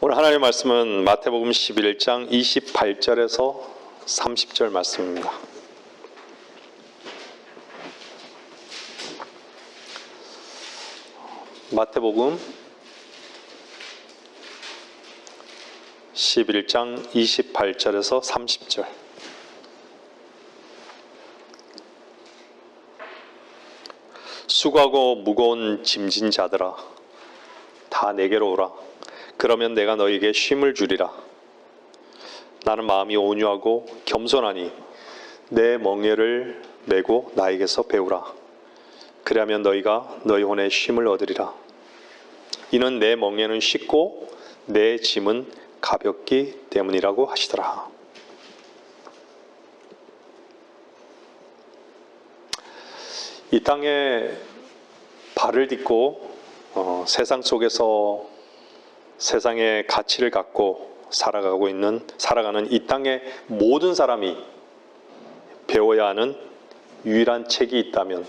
오늘 하나님의 말씀은 마태복음 11장 28절에서 30절 말씀입니다. 마태복음 11장 28절에서 30절. 수고하고 무거운 짐진 자들아, 다 내게로 오라. 그러면 내가 너에게 쉼을 주리라. 나는 마음이 온유하고 겸손하니 내 멍에를 메고 나에게서 배우라. 그러면 너희가 너희 혼에 쉼을 얻으리라. 이는 내 멍에는 쉽고 내 짐은 가볍기 때문이라고 하시더라. 이 땅에 발을 딛고 세상 속에서 세상의 가치를 갖고 살아가는 이 땅의 모든 사람이 배워야 하는 유일한 책이 있다면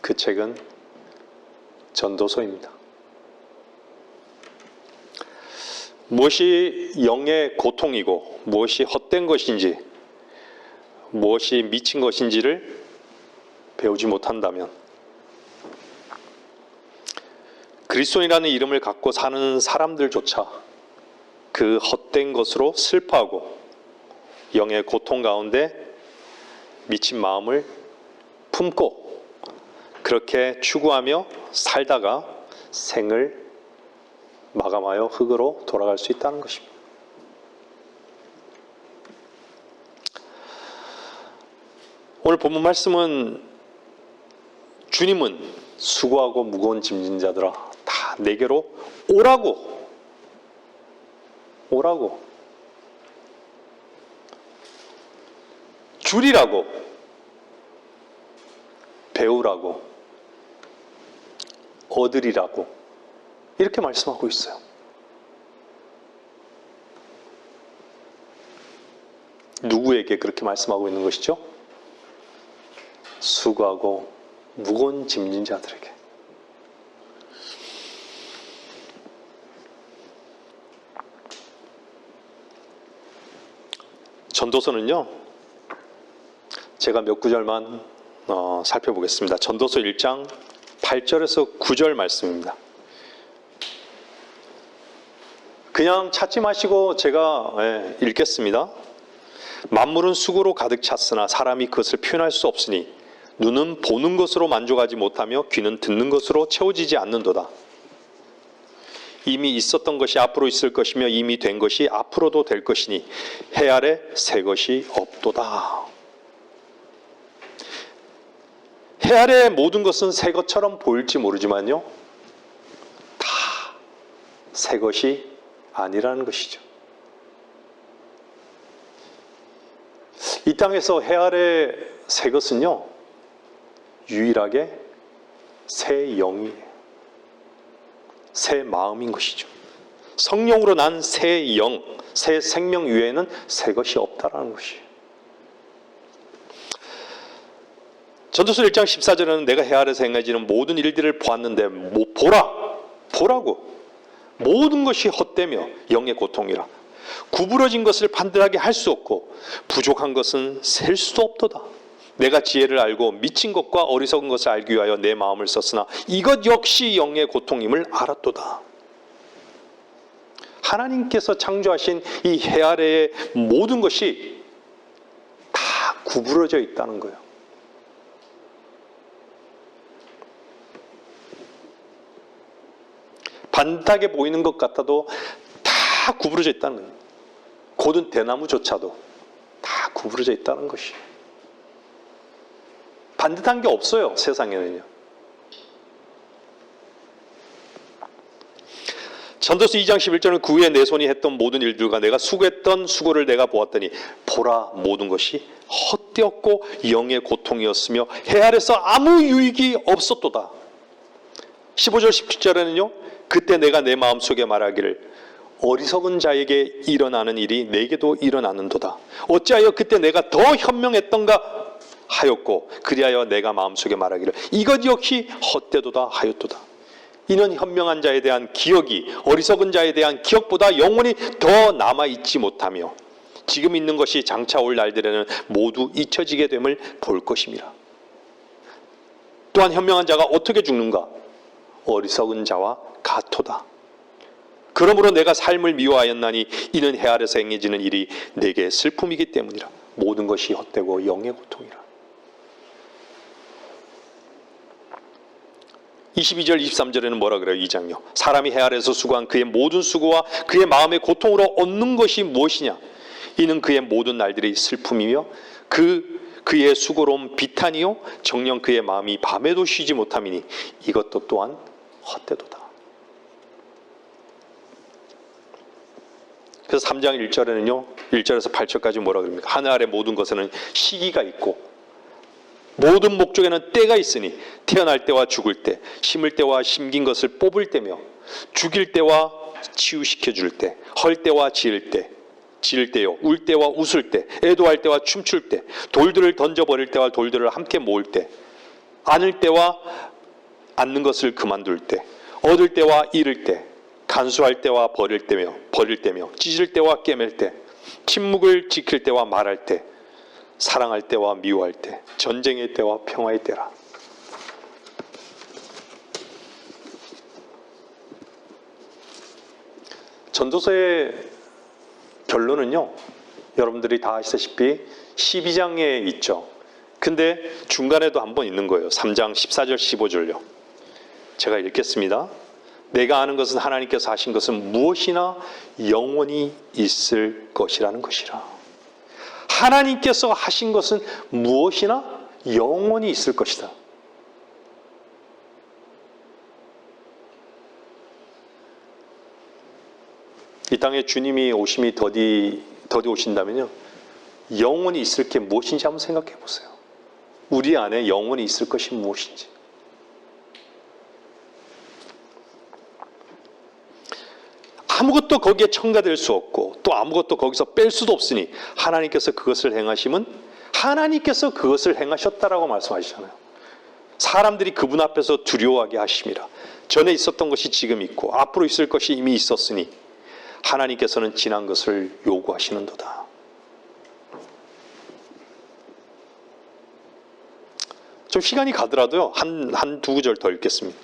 그 책은 전도서입니다. 무엇이 영의 고통이고 무엇이 헛된 것인지 무엇이 미친 것인지를 배우지 못한다면 그리스도인이라는 이름을 갖고 사는 사람들조차 그 헛된 것으로 슬퍼하고 영의 고통 가운데 미친 마음을 품고 그렇게 추구하며 살다가 생을 마감하여 흙으로 돌아갈 수 있다는 것입니다. 오늘 본문 말씀은 주님은 수고하고 무거운 짐진 자들아 다 내게로 오라고 주리라고 배우라고 얻으리라고 이렇게 말씀하고 있어요. 누구에게 그렇게 말씀하고 있는 것이죠? 수고하고 무거운 짐진 자들에게. 전도서는요, 제가 몇 구절만 살펴보겠습니다. 전도서 1장 8절에서 9절 말씀입니다. 그냥 찾지 마시고 제가 읽겠습니다. 만물은 수고로 가득 찼으나 사람이 그것을 표현할 수 없으니 눈은 보는 것으로 만족하지 못하며 귀는 듣는 것으로 채워지지 않는도다. 이미 있었던 것이 앞으로 있을 것이며 이미 된 것이 앞으로도 될 것이니 해 아래 새 것이 없도다. 해 아래 모든 것은 새 것처럼 보일지 모르지만요, 다 새 것이 아니라는 것이죠. 이 땅에서 해 아래 새 것은요, 유일하게 새 영이에요. 새 마음인 것이죠. 성령으로 난 새 영, 새 생명 위에는 새 것이 없다라는 것이에요. 전도서 1장 14절에는 내가 해 아래서 행해지는 모든 일들을 보았는데 보라고 모든 것이 헛되며 영의 고통이라. 구부러진 것을 판단하게 할 수 없고 부족한 것은 셀 수도 없도다. 내가 지혜를 알고 미친 것과 어리석은 것을 알기 위하여 내 마음을 썼으나 이것 역시 영의 고통임을 알았도다. 하나님께서 창조하신 이 해 아래의 모든 것이 다 구부러져 있다는 거예요. 반듯하게 보이는 것 같아도 다 구부러져 있다는 거예요. 고든 대나무조차도 다 구부러져 있다는 것이에요. 반듯한 게 없어요, 세상에는요. 전도서 2장 11절은 그 후에 내 손이 했던 모든 일들과 내가 수고했던 수고를 내가 보았더니 보라 모든 것이 헛되었고 영의 고통이었으며 해 아래서 아무 유익이 없었도다. 15절 17절에는요. 그때 내가 내 마음속에 말하기를 어리석은 자에게 일어나는 일이 내게도 일어나는도다. 어찌하여 그때 내가 더 현명했던가 하였고 그리하여 내가 마음속에 말하기를 이것 역시 헛되도다 하였도다. 이는 현명한 자에 대한 기억이 어리석은 자에 대한 기억보다 영원히 더 남아있지 못하며 지금 있는 것이 장차 올 날들에는 모두 잊혀지게 됨을 볼 것입니다. 또한 현명한 자가 어떻게 죽는가? 어리석은 자와 같도다. 그러므로 내가 삶을 미워하였나니 이는 해 아래서 행해지는 일이 내게 슬픔이기 때문이라. 모든 것이 헛되고 영의 고통이라. 22절 23절에는 뭐라 그래요? 2장요. 사람이 해 아래서 수고한 그의 모든 수고와 그의 마음의 고통으로 얻는 것이 무엇이냐? 이는 그의 모든 날들이 슬픔이며 그의 수고로움 비탄이요 정녕 그의 마음이 밤에도 쉬지 못함이니 이것도 또한 헛되도다. 그래서 3장 1절에는요. 1절에서 8절까지 뭐라 그럽니까? 하늘 아래 모든 것에는 시기가 있고 모든 목적에는 때가 있으니 태어날 때와 죽을 때, 심을 때와 심긴 것을 뽑을 때며 죽일 때와 치유시켜 줄 때, 헐 때와 지을 때요, 울 때와 웃을 때, 애도할 때와 춤출 때, 돌들을 던져버릴 때와 돌들을 함께 모을 때, 안을 때와 안는 것을 그만둘 때, 얻을 때와 잃을 때, 간수할 때와 버릴 때며, 찢을 때와 꿰맬 때, 침묵을 지킬 때와 말할 때, 사랑할 때와 미워할 때, 전쟁의 때와 평화의 때라. 전도서의 결론은요, 여러분들이 다 아시다시피 12장에 있죠. 근데 중간에도 한 번 있는 거예요. 3장 14절 15절요. 제가 읽겠습니다. 내가 아는 것은 하나님께서 하신 것은 무엇이나 영원히 있을 것이라는 것이라. 하나님께서 하신 것은 무엇이나 영원히 있을 것이다. 이 땅에 주님이 오심이 더디 오신다면요, 영원히 있을 게 무엇인지 한번 생각해 보세요. 우리 안에 영원히 있을 것이 무엇인지. 아무것도 거기에 첨가될 수 없고 또 아무것도 거기서 뺄 수도 없으니 하나님께서 그것을 행하심은 하나님께서 그것을 행하셨다라고 말씀하시잖아요. 사람들이 그분 앞에서 두려워하게 하심이라. 전에 있었던 것이 지금 있고 앞으로 있을 것이 이미 있었으니 하나님께서는 지난 것을 요구하시는도다. 좀 시간이 가더라도요, 한두 구절 더 읽겠습니다.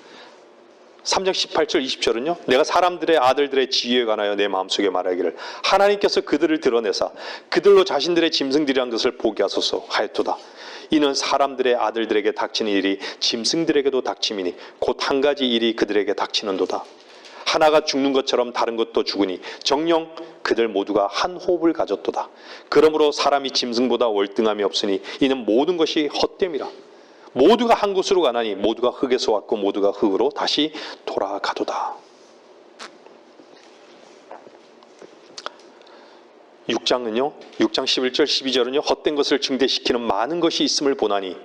3장 18절 20절은요. 내가 사람들의 아들들의 지위에 관하여 내 마음속에 말하기를 하나님께서 그들을 드러내사 그들로 자신들의 짐승들이란 것을 보게 하소서 하였도다. 이는 사람들의 아들들에게 닥치는 일이 짐승들에게도 닥침이니 곧 한 가지 일이 그들에게 닥치는도다. 하나가 죽는 것처럼 다른 것도 죽으니 정녕 그들 모두가 한 호흡을 가졌도다. 그러므로 사람이 짐승보다 월등함이 없으니 이는 모든 것이 헛됨이라. 모두가 한 곳으로 가나니 모두가 흙에서 왔고 모두가 흙으로 다시 돌아가도다. 6장은요. 6장 11절 12절은요. 헛된 것을 증대시키는 많은 것이 있음을 보나니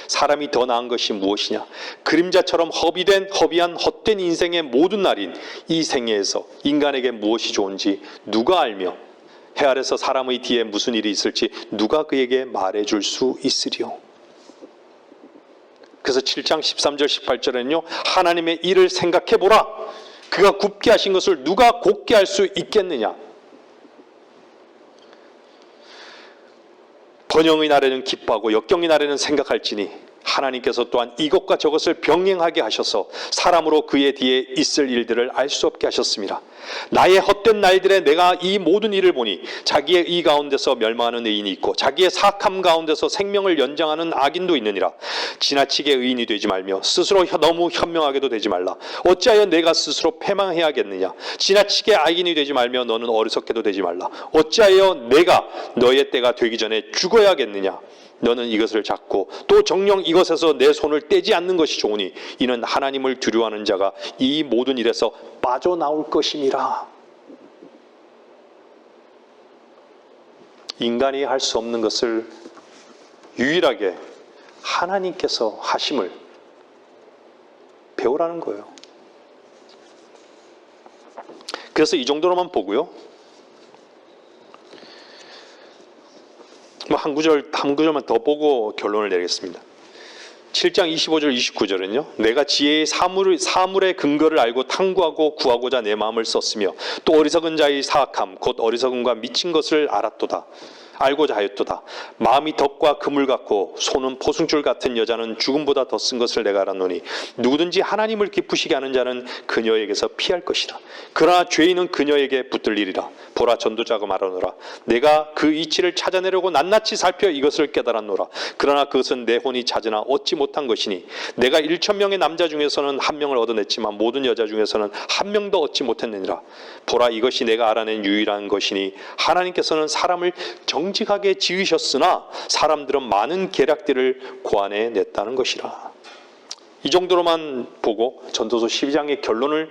사람이 더 나은 것이 무엇이냐. 그림자처럼 허비한 헛된 인생의 모든 날인 이 생애에서 인간에게 무엇이 좋은지 누가 알며 해 아래서 사람의 뒤에 무슨 일이 있을지 누가 그에게 말해줄 수 있으리요. 그래서 7장 13절 18절에는요. 하나님의 일을 생각해보라. 그가 굽게 하신 것을 누가 곧게 할 수 있겠느냐. 번영의 날에는 기뻐하고 역경의 날에는 생각할지니 하나님께서 또한 이것과 저것을 병행하게 하셔서 사람으로 그의 뒤에 있을 일들을 알 수 없게 하셨습니다. 나의 헛된 날들에 내가 이 모든 일을 보니 자기의 의 가운데서 멸망하는 의인이 있고 자기의 사악함 가운데서 생명을 연장하는 악인도 있느니라. 지나치게 의인이 되지 말며 스스로 너무 현명하게도 되지 말라. 어찌하여 내가 스스로 패망해야겠느냐. 지나치게 악인이 되지 말며 너는 어리석게도 되지 말라. 어찌하여 내가 너의 때가 되기 전에 죽어야겠느냐. 너는 이것을 잡고 또 정녕 이것에서 내 손을 떼지 않는 것이 좋으니 이는 하나님을 두려워하는 자가 이 모든 일에서 빠져나올 것임이라. 인간이 할 수 없는 것을 유일하게 하나님께서 하심을 배우라는 거예요. 그래서 이 정도로만 보고요. 한 구절만 더 보고 결론을 내리겠습니다. 7장 25절 29절은요. 내가 지혜의 사물의 근거를 알고 탐구하고 구하고자 내 마음을 썼으며 또 어리석은 자의 사악함 곧 어리석음과 미친 것을 알았도다. 알고자 하였도다. 마음이 덕과 그물 같고 손은 포승줄 같은 여자는 죽음보다 더 쓴 것을 내가 알았노니 누구든지 하나님을 기쁘시게 하는 자는 그녀에게서 피할 것이라. 그러나 죄인은 그녀에게 붙들리리라. 보라 전도자가 말하노라. 내가 그 이치를 찾아내려고 낱낱이 살펴 이것을 깨달았노라. 그러나 그것은 내 혼이 찾으나 얻지 못한 것이니 내가 1,000명의 남자 중에서는 한 명을 얻어냈지만 모든 여자 중에서는 한 명도 얻지 못했느니라. 보라 이것이 내가 알아낸 유일한 것이니 하나님께서는 사람을 정직하게 지으셨으나 사람들은 많은 계략들을 고안해 냈다는 것이라. 이 정도로만 보고 전도서 12장의 결론을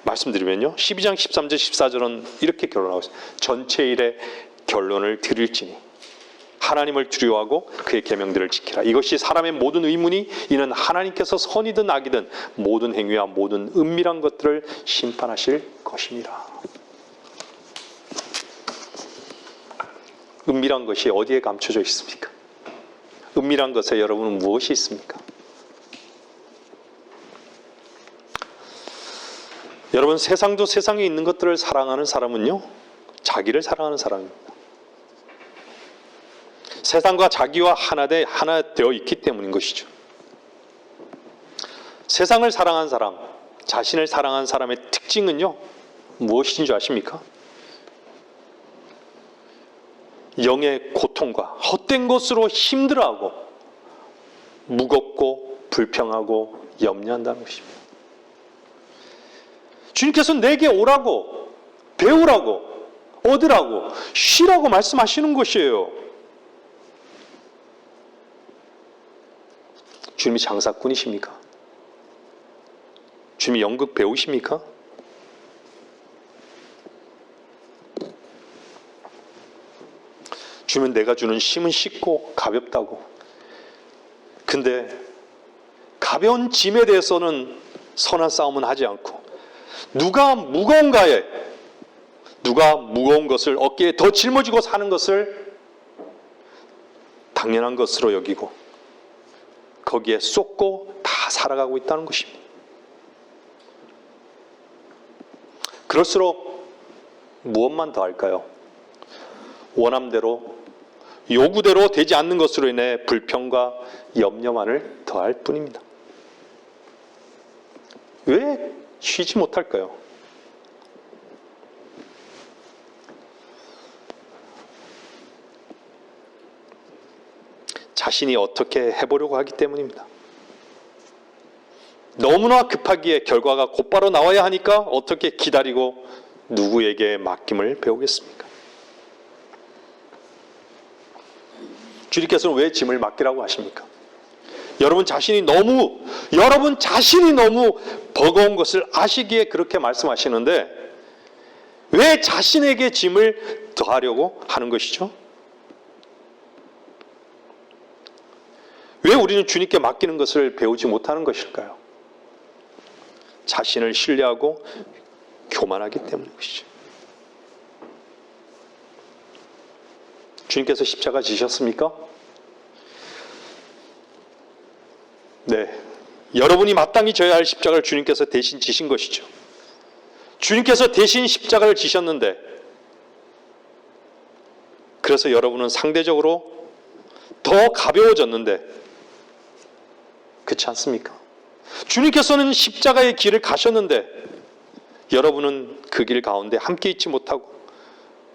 말씀드리면요. 12장 13절 14절은 이렇게 결론하고 있습니다. 전체 일의 결론을 드릴지니 하나님을 두려워하고 그의 계명들을 지키라. 이것이 사람의 모든 의문이 이는 하나님께서 선이든 악이든 모든 행위와 모든 은밀한 것들을 심판하실 것이니라. 은밀한 것이 어디에 감춰져 있습니까? 은밀한 것에 여러분은 무엇이 있습니까? 여러분 세상도 세상에 있는 것들을 사랑하는 사람은요. 자기를 사랑하는 사람입니다. 세상과 자기와 하나 되어 있기 때문인 것이죠. 세상을 사랑한 사람, 자신을 사랑한 사람의 특징은요. 무엇인 줄 아십니까? 영의 고통과 헛된 것으로 힘들어하고 무겁고 불평하고 염려한다는 것입니다. 주님께서 내게 오라고, 배우라고, 얻으라고, 쉬라고 말씀하시는 것이에요. 주님이 장사꾼이십니까? 주님이 연극 배우십니까? 주님은 내가 주는 힘은 쉽고 가볍다고. 근데 가벼운 짐에 대해서는 선한 싸움은 하지 않고 누가 무거운가에 누가 무거운 것을 어깨에 더 짊어지고 사는 것을 당연한 것으로 여기고 거기에 쏟고 다 살아가고 있다는 것입니다. 그럴수록 무엇만 더 할까요? 원함대로 요구대로 되지 않는 것으로 인해 불평과 염려만을 더할 뿐입니다. 왜 쉬지 못할까요? 자신이 어떻게 해보려고 하기 때문입니다. 너무나 급하기에 결과가 곧바로 나와야 하니까 어떻게 기다리고 누구에게 맡김을 배우겠습니까? 주님께서는 왜 짐을 맡기라고 하십니까? 여러분 자신이 너무 버거운 것을 아시기에 그렇게 말씀하시는데 왜 자신에게 짐을 더하려고 하는 것이죠? 왜 우리는 주님께 맡기는 것을 배우지 못하는 것일까요? 자신을 신뢰하고 교만하기 때문인 것이죠. 주님께서 십자가 지셨습니까? 네. 여러분이 마땅히 져야 할 십자가를 주님께서 대신 지신 것이죠. 주님께서 대신 십자가를 지셨는데 그래서 여러분은 상대적으로 더 가벼워졌는데 그렇지 않습니까? 주님께서는 십자가의 길을 가셨는데 여러분은 그 길 가운데 함께 있지 못하고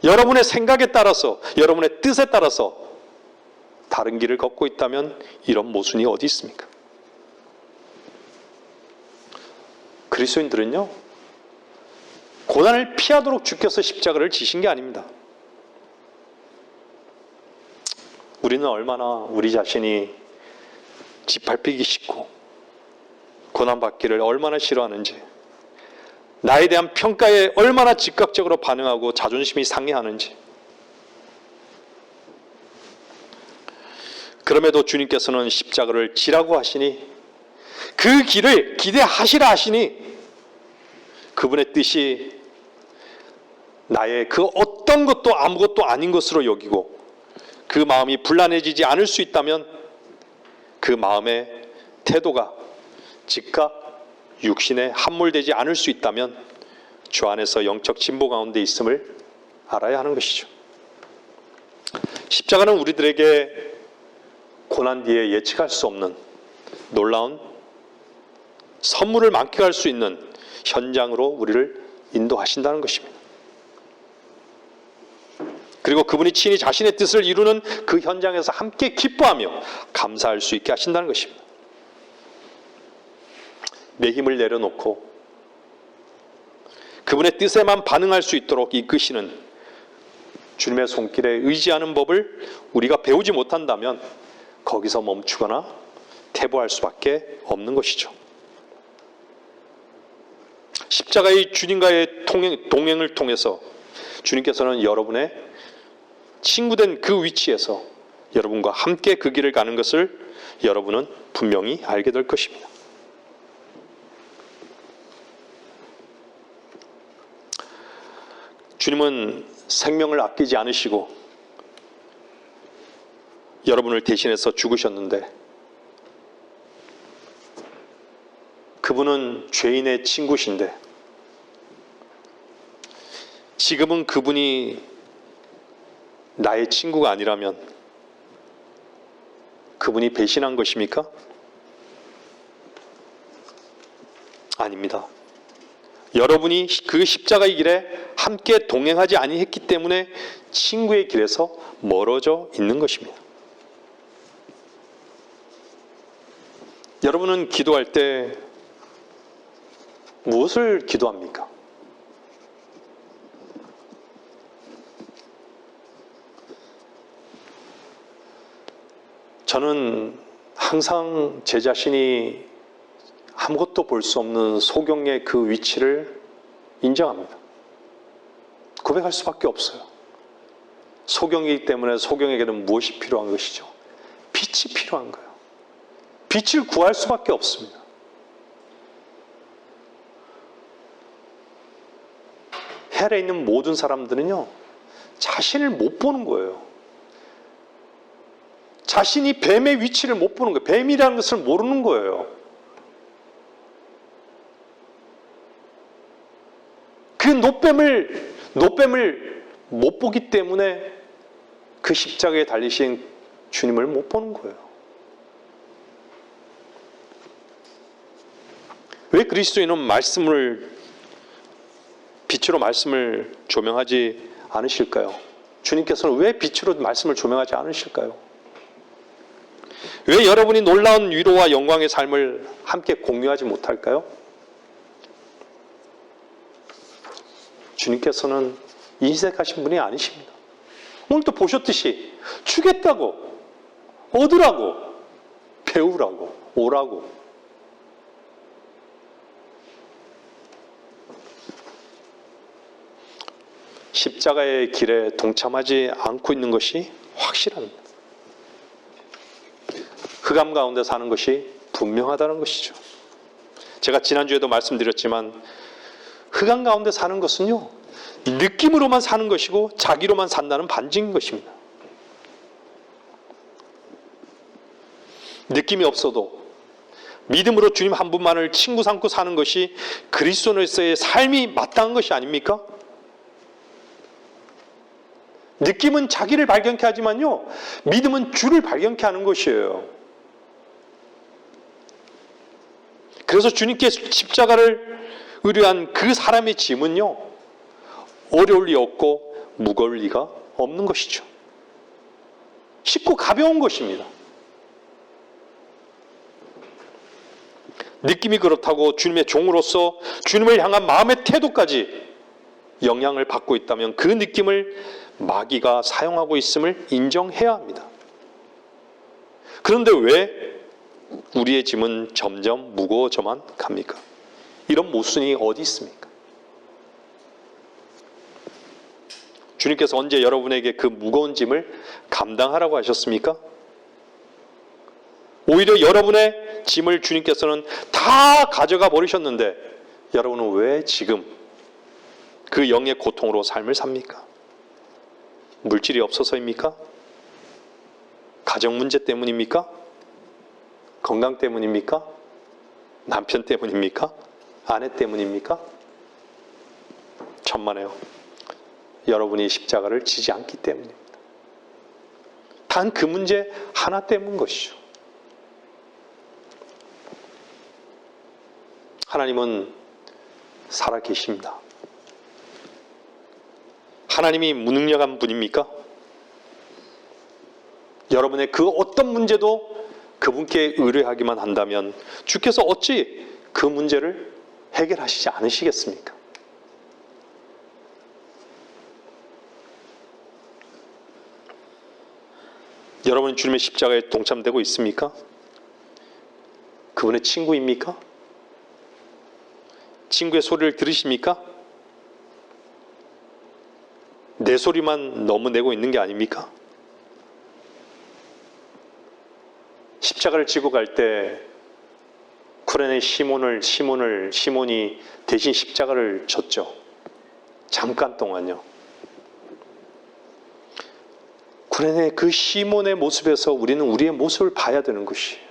여러분의 생각에 따라서 여러분의 뜻에 따라서 다른 길을 걷고 있다면 이런 모순이 어디 있습니까? 그리스도인들은요 고난을 피하도록 주께서 십자가를 지신 게 아닙니다. 우리는 얼마나 우리 자신이 짓밟히기 쉽고 고난받기를 얼마나 싫어하는지 나에 대한 평가에 얼마나 즉각적으로 반응하고 자존심이 상해하는지 그럼에도 주님께서는 십자가를 지라고 하시니 그 길을 기대하시라 하시니 그분의 뜻이 나의 그 어떤 것도 아무것도 아닌 것으로 여기고 그 마음이 불안해지지 않을 수 있다면 그 마음의 태도가 즉각 육신에 함몰되지 않을 수 있다면 주 안에서 영적 진보 가운데 있음을 알아야 하는 것이죠. 십자가는 우리들에게 고난 뒤에 예측할 수 없는 놀라운 선물을 만끽할 수 있는 현장으로 우리를 인도하신다는 것입니다. 그리고 그분이 친히 자신의 뜻을 이루는 그 현장에서 함께 기뻐하며 감사할 수 있게 하신다는 것입니다. 내 힘을 내려놓고 그분의 뜻에만 반응할 수 있도록 이끄시는 주님의 손길에 의지하는 법을 우리가 배우지 못한다면 거기서 멈추거나 퇴보할 수밖에 없는 것이죠. 십자가의 주님과의 동행을 통해서 주님께서는 여러분의 친구된 그 위치에서 여러분과 함께 그 길을 가는 것을 여러분은 분명히 알게 될 것입니다. 주님은 생명을 아끼지 않으시고 여러분을 대신해서 죽으셨는데 그분은 죄인의 친구신데 지금은 그분이 나의 친구가 아니라면 그분이 배신한 것입니까? 아닙니다. 여러분이 그 십자가의 길에 함께 동행하지 아니했기 때문에 친구의 길에서 멀어져 있는 것입니다. 여러분은 기도할 때 무엇을 기도합니까? 저는 항상 제 자신이 아무것도 볼 수 없는 소경의 그 위치를 인정합니다. 고백할 수밖에 없어요. 소경이기 때문에 소경에게는 무엇이 필요한 것이죠? 빛이 필요한 거예요. 빛을 구할 수밖에 없습니다. 헬에 있는 모든 사람들은요, 자신을 못 보는 거예요. 자신이 뱀의 위치를 못 보는 거예요. 뱀이라는 것을 모르는 거예요. 그 노뱀을 못 보기 때문에 그 십자가에 달리신 주님을 못 보는 거예요. 왜 그리스도인은 빛으로 말씀을 조명하지 않으실까요? 주님께서는 왜 빛으로 말씀을 조명하지 않으실까요? 왜 여러분이 놀라운 위로와 영광의 삶을 함께 공유하지 못할까요? 주님께서는 인색하신 분이 아니십니다. 오늘도 보셨듯이 주겠다고, 얻으라고, 배우라고, 오라고. 십자가의 길에 동참하지 않고 있는 것이 확실합니다. 흑암 가운데 사는 것이 분명하다는 것이죠. 제가 지난주에도 말씀드렸지만 흑암 가운데 사는 것은요, 느낌으로만 사는 것이고 자기로만 산다는 반증인 것입니다. 느낌이 없어도 믿음으로 주님 한 분만을 친구 삼고 사는 것이 그리스도인으로서의 삶이 마땅한 것이 아닙니까? 느낌은 자기를 발견케 하지만요, 믿음은 주를 발견케 하는 것이에요. 그래서 주님께 십자가를 의뢰한 그 사람의 짐은요, 어려울 리 없고 무거울 리가 없는 것이죠. 쉽고 가벼운 것입니다. 느낌이 그렇다고 주님의 종으로서 주님을 향한 마음의 태도까지 영향을 받고 있다면 그 느낌을 마귀가 사용하고 있음을 인정해야 합니다. 그런데 왜 우리의 짐은 점점 무거워져만 갑니까? 이런 모순이 어디 있습니까? 주님께서 언제 여러분에게 그 무거운 짐을 감당하라고 하셨습니까? 오히려 여러분의 짐을 주님께서는 다 가져가 버리셨는데 여러분은 왜 지금 그 영의 고통으로 삶을 삽니까? 물질이 없어서입니까? 가정 문제 때문입니까? 건강 때문입니까? 남편 때문입니까? 아내 때문입니까? 천만에요. 여러분이 십자가를 지지 않기 때문입니다. 단 그 문제 하나 때문인 것이죠. 하나님은 살아계십니다. 하나님이 무능력한 분입니까? 여러분의 그 어떤 문제도 그분께 의뢰하기만 한다면 주께서 어찌 그 문제를 해결하시지 않으시겠습니까? 여러분 주님의 십자가에 동참되고 있습니까? 그분의 친구입니까? 친구의 소리를 들으십니까? 내 소리만 너무 내고 있는 게 아닙니까? 십자가를 지고 갈 때 쿠레네 시몬이 대신 십자가를 졌죠. 잠깐 동안요. 쿠레네 그 시몬의 모습에서 우리는 우리의 모습을 봐야 되는 것이에요.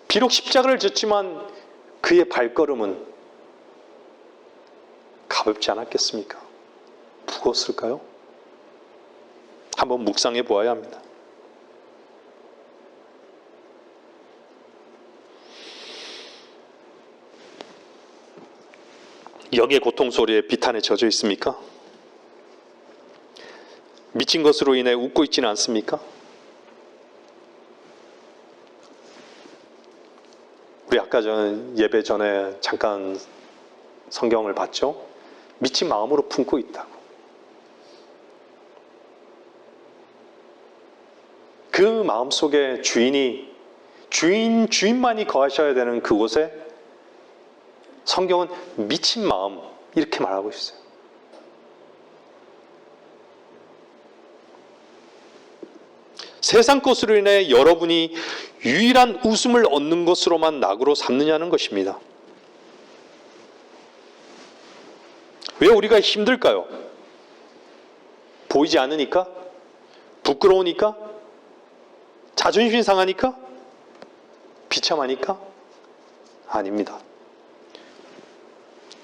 비록 십자가를 졌지만 그의 발걸음은 가볍지 않았겠습니까? 무거웠을까요? 한번 묵상해 보아야 합니다. 영의 고통 소리에 비탄에 젖어 있습니까? 미친 것으로 인해 웃고 있지는 않습니까? 우리 아까 예배 전에 잠깐 성경을 봤죠? 미친 마음으로 품고 있다고. 그 마음속에 주인만이 거하셔야 되는 그곳에 성경은 미친 마음 이렇게 말하고 있어요. 세상 것으로 인해 여러분이 유일한 웃음을 얻는 것으로만 낙으로 삼느냐는 것입니다. 왜 우리가 힘들까요? 보이지 않으니까? 부끄러우니까? 자존심 상하니까? 비참하니까? 아닙니다.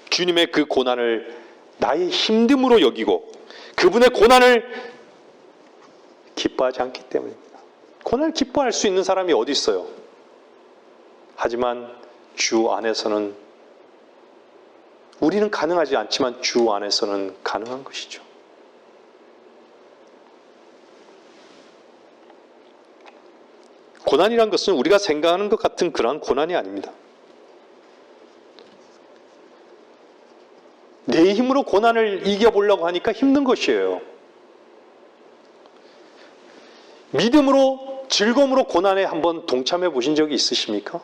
주님의 그 고난을 나의 힘듦으로 여기고 그분의 고난을 기뻐하지 않기 때문입니다. 고난을 기뻐할 수 있는 사람이 어디 있어요? 하지만 주 안에서는 우리는 가능하지 않지만 주 안에서는 가능한 것이죠. 고난이란 것은 우리가 생각하는 것 같은 그러한 고난이 아닙니다. 내 힘으로 고난을 이겨보려고 하니까 힘든 것이에요. 믿음으로, 즐거움으로 고난에 한번 동참해 보신 적이 있으십니까?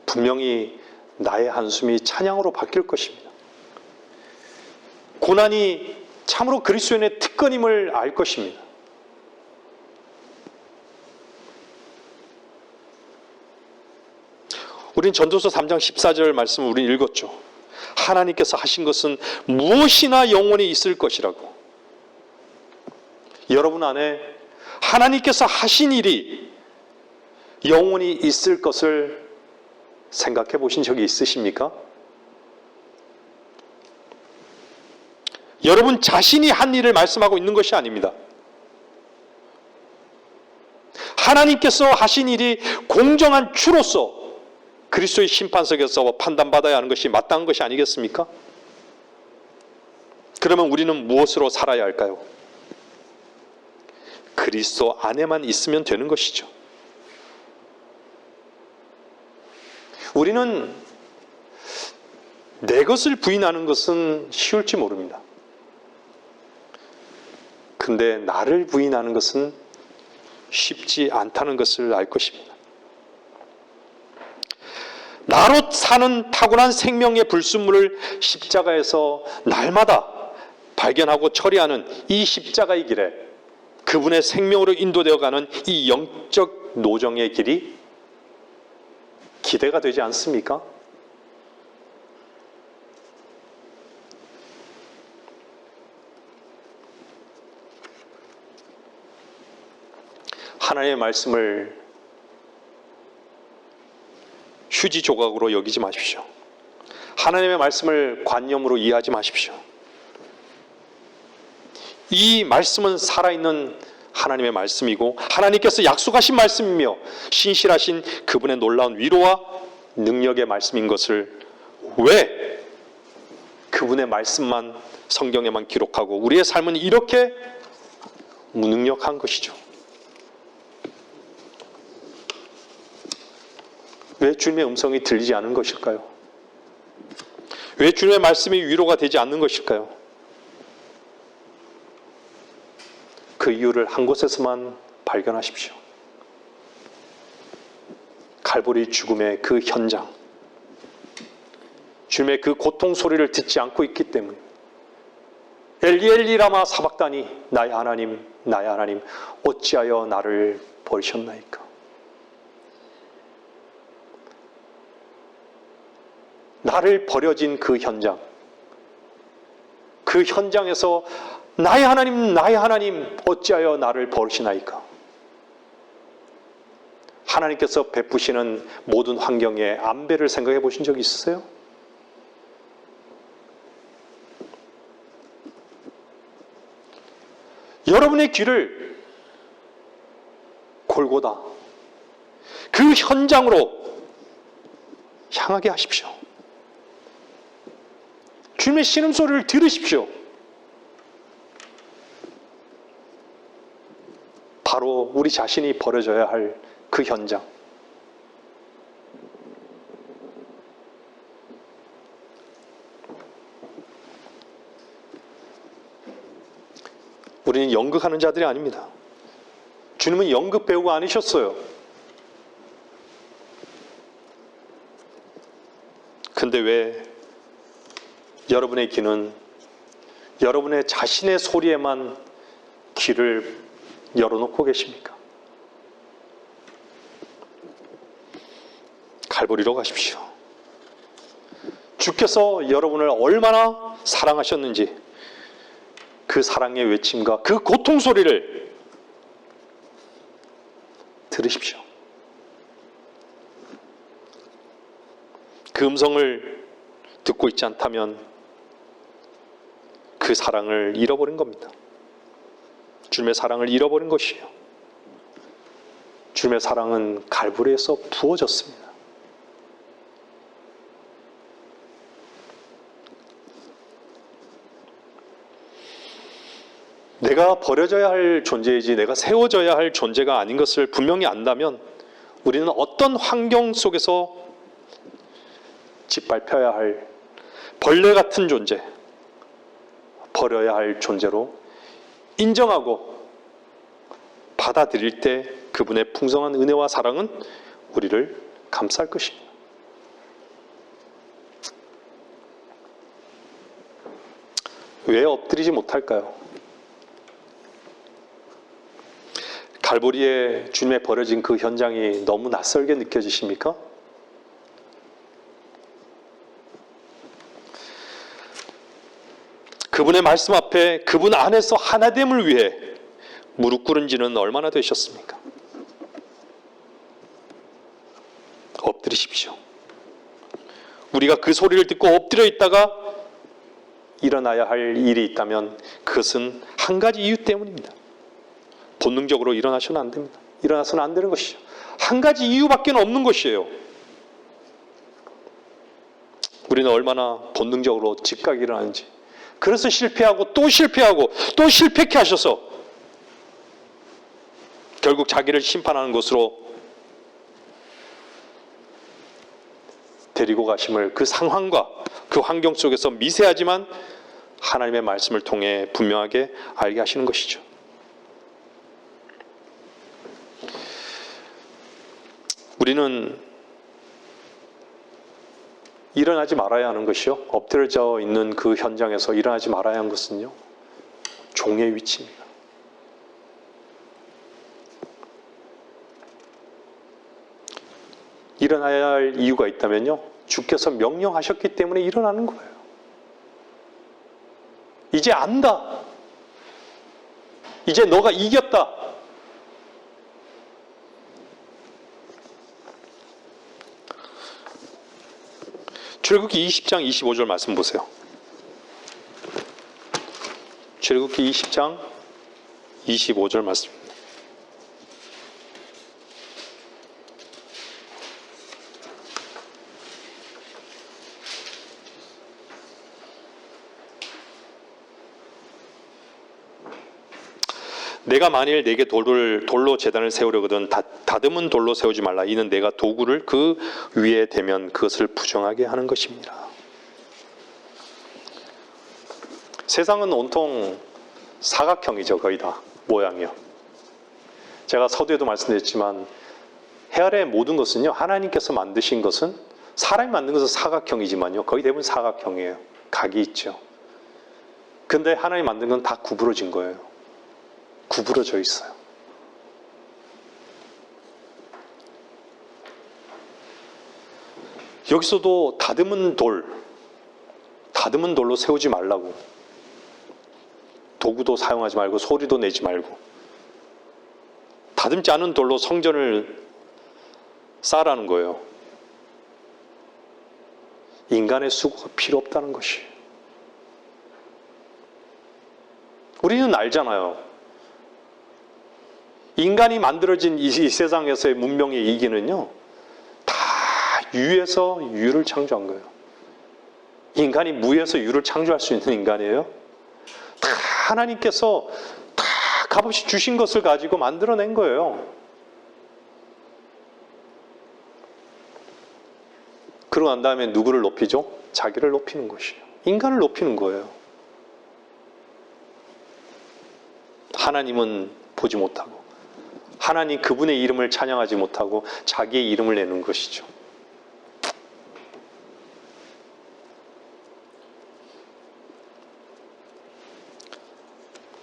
분명히 나의 한숨이 찬양으로 바뀔 것입니다. 고난이 참으로 그리스도인의 특권임을 알 것입니다. 우린 전도서 3장 14절 말씀을 우린 읽었죠. 하나님께서 하신 것은 무엇이나 영원히 있을 것이라고. 여러분 안에 하나님께서 하신 일이 영원히 있을 것을 생각해 보신 적이 있으십니까? 여러분 자신이 한 일을 말씀하고 있는 것이 아닙니다. 하나님께서 하신 일이 공정한 주로서 그리스도의 심판석에서 판단받아야 하는 것이 마땅한 것이 아니겠습니까? 그러면 우리는 무엇으로 살아야 할까요? 그리스도 안에만 있으면 되는 것이죠. 우리는 내 것을 부인하는 것은 쉬울지 모릅니다. 근데 나를 부인하는 것은 쉽지 않다는 것을 알 것입니다. 나로 사는 타고난 생명의 불순물을 십자가에서 날마다 발견하고 처리하는 이 십자가의 길에 그분의 생명으로 인도되어가는 이 영적 노정의 길이 기대가 되지 않습니까? 하나님의 말씀을 휴지 조각으로 여기지 마십시오. 하나님의 말씀을 관념으로 이해하지 마십시오. 이 말씀은 살아있는 하나님의 말씀이고 하나님께서 약속하신 말씀이며 신실하신 그분의 놀라운 위로와 능력의 말씀인 것을 왜 그분의 말씀만 성경에만 기록하고 우리의 삶은 이렇게 무능력한 것이죠. 왜 주님의 음성이 들리지 않은 것일까요? 왜 주님의 말씀이 위로가 되지 않는 것일까요? 그 이유를 한 곳에서만 발견하십시오. 갈보리 죽음의 그 현장, 주님의 그 고통 소리를 듣지 않고 있기 때문에 엘리 엘리 라마 사박다니 나의 하나님 나의 하나님 어찌하여 나를 버리셨나이까. 나를 버려진 그 현장, 그 현장에서 나의 하나님 어찌하여 나를 버리시나이까. 하나님께서 베푸시는 모든 환경의 안배를 생각해 보신 적이 있으세요? 여러분의 귀를 골고다 그 현장으로 향하게 하십시오. 주님의 신음소리를 들으십시오. 바로 우리 자신이 버려져야 할 그 현장. 우리는 연극하는 자들이 아닙니다. 주님은 연극 배우가 아니셨어요. 근데 왜 여러분의 귀는 여러분의 자신의 소리에만 귀를 열어놓고 계십니까? 갈보리로 가십시오. 주께서 여러분을 얼마나 사랑하셨는지 그 사랑의 외침과 그 고통 소리를 들으십시오. 그 음성을 듣고 있지 않다면 그 사랑을 잃어버린 겁니다. 주님의 사랑을 잃어버린 것이에요. 주님의 사랑은 갈보리에서 부어졌습니다. 내가 버려져야 할 존재이지 내가 세워져야 할 존재가 아닌 것을 분명히 안다면 우리는 어떤 환경 속에서 짓밟혀야 할 벌레 같은 존재, 버려야 할 존재로 인정하고 받아들일 때 그분의 풍성한 은혜와 사랑은 우리를 감쌀 것입니다. 왜 엎드리지 못할까요? 갈보리에 주님의 버려진 그 현장이 너무 낯설게 느껴지십니까? 그분의 말씀 앞에 그분 안에서 하나됨을 위해 무릎 꿇은 지는 얼마나 되셨습니까? 엎드리십시오. 우리가 그 소리를 듣고 엎드려 있다가 일어나야 할 일이 있다면 그것은 한 가지 이유 때문입니다. 본능적으로 일어나서는 안 됩니다. 일어나서는 안 되는 것이죠. 한 가지 이유밖에 없는 것이에요. 우리는 얼마나 본능적으로 즉각 일어나는지. 그래서 실패하고 또 실패하고 또 실패케 하셔서 결국 자기를 심판하는 것으로 데리고 가심을 그 상황과 그 환경 속에서 미세하지만 하나님의 말씀을 통해 분명하게 알게 하시는 것이죠. 우리는 일어나지 말아야 하는 것이요. 엎드려져 있는 그 현장에서 일어나지 말아야 하는 것은요. 종의 위치입니다. 일어나야 할 이유가 있다면요. 주께서 명령하셨기 때문에 일어나는 거예요. 이제 안다. 이제 너가 이겼다. 출애굽기 20장 25절 말씀 보세요. 출애굽기 20장 25절 말씀입니다. 내가 만일 내게 돌로 제단을 세우려거든 다듬은 돌로 세우지 말라. 이는 내가 도구를 그 위에 대면 그것을 부정하게 하는 것입니다. 세상은 온통 사각형이죠. 거의 다 모양이요. 제가 서두에도 말씀드렸지만 해 아래의 모든 것은요, 하나님께서 만드신 것은, 사람이 만든 것은 사각형이지만요, 거의 대부분 사각형이에요. 각이 있죠. 근데 하나님 만든 건 다 구부러진 거예요. 구부러져 있어요. 여기서도 다듬은 돌로 세우지 말라고. 도구도 사용하지 말고 소리도 내지 말고. 다듬지 않은 돌로 성전을 쌓으라는 거예요. 인간의 수고가 필요 없다는 것이에요. 우리는 알잖아요. 인간이 만들어진 이 세상에서의 문명의 이기는요, 다 유에서 유를 창조한 거예요. 인간이 무에서 유를 창조할 수 있는 인간이에요. 다 하나님께서 다 값없이 주신 것을 가지고 만들어낸 거예요. 그러고 난 다음에 누구를 높이죠? 자기를 높이는 것이에요. 인간을 높이는 거예요. 하나님은 보지 못하고, 하나님 그분의 이름을 찬양하지 못하고 자기의 이름을 내는 것이죠.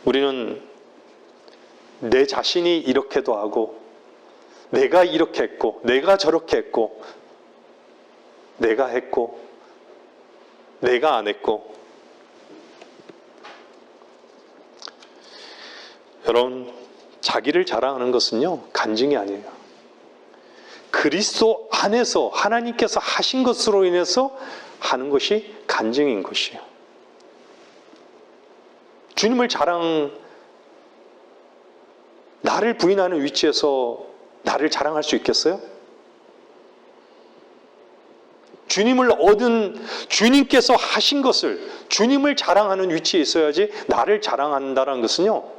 우리는 내 자신이 이렇게도 하고, 내가 이렇게 했고, 내가 저렇게 했고, 내가 했고, 내가 안 했고. 여러분, 자기를 자랑하는 것은요, 간증이 아니에요. 그리스도 안에서 하나님께서 하신 것으로 인해서 하는 것이 간증인 것이에요. 주님을 나를 부인하는 위치에서 나를 자랑할 수 있겠어요? 주님을 얻은, 주님께서 하신 것을, 주님을 자랑하는 위치에 있어야지 나를 자랑한다는 것은요,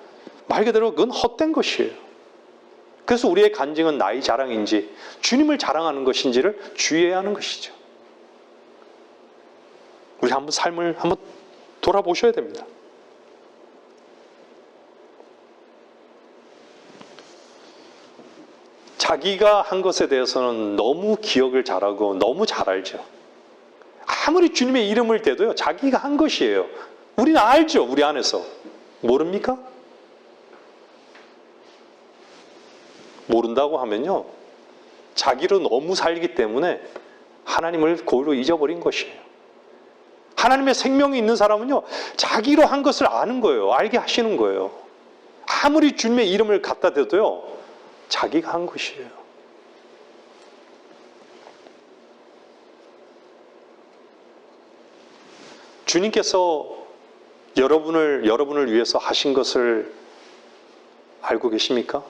말 그대로 그건 헛된 것이에요. 그래서 우리의 간증은 나의 자랑인지 주님을 자랑하는 것인지를 주의해야 하는 것이죠. 우리 한번 삶을 한번 돌아보셔야 됩니다. 자기가 한 것에 대해서는 너무 기억을 잘하고 너무 잘 알죠. 아무리 주님의 이름을 대도요, 자기가 한 것이에요. 우리는 알죠. 우리 안에서. 모릅니까? 모른다고 하면요, 자기로 너무 살기 때문에 하나님을 고의로 잊어버린 것이에요. 하나님의 생명이 있는 사람은요, 자기로 한 것을 아는 거예요. 알게 하시는 거예요. 아무리 주님의 이름을 갖다 대도요, 자기가 한 것이에요. 주님께서 여러분을 위해서 하신 것을 알고 계십니까?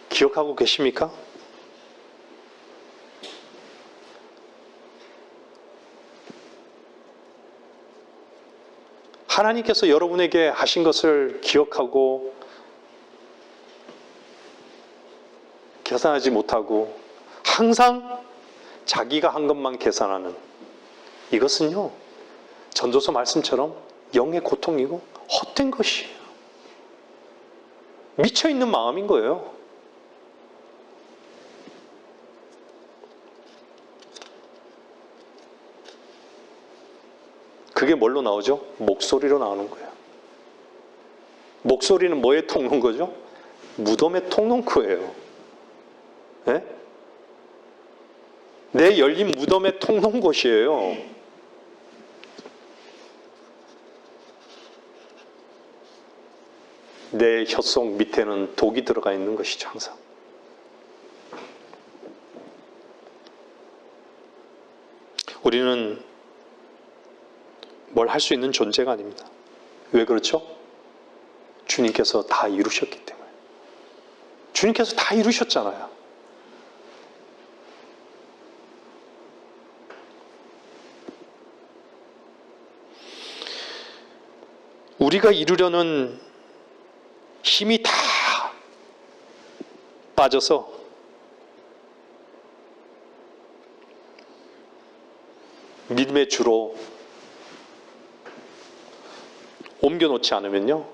기억하고 계십니까? 하나님께서 여러분에게 하신 것을 기억하고 계산하지 못하고 항상 자기가 한 것만 계산하는, 이것은요, 전도서 말씀처럼 영의 고통이고 헛된 것이에요. 미쳐있는 마음인 거예요. 그게 뭘로 나오죠? 목소리로 나오는 거예요. 목소리는 뭐의 통로거죠? 무덤의 통로거예요. 네? 내 열린 무덤의 통로인 것이에요. 내 혀속 밑에는 독이 들어가 있는 것이죠, 항상. 우리는 뭘 할 수 있는 존재가 아닙니다. 왜 그렇죠? 주님께서 다 이루셨기 때문에. 주님께서 다 이루셨잖아요. 우리가 이루려는 힘이 다 빠져서 믿음의 주로 옮겨놓지 않으면요,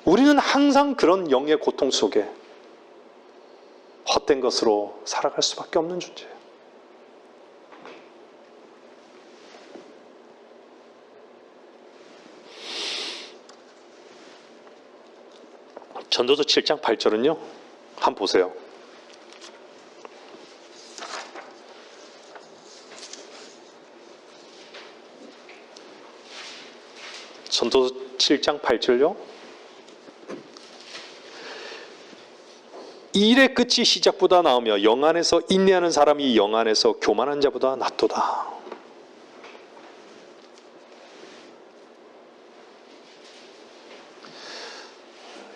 우리는 항상 그런 영의 고통 속에 헛된 것으로 살아갈 수밖에 없는 존재예요. 전도서 7장 8절은요, 한번 보세요. 전도서 7장 8절요. 일의 끝이 시작보다 나으며 영 안에서 인내하는 사람이 영 안에서 교만한 자보다 낫도다.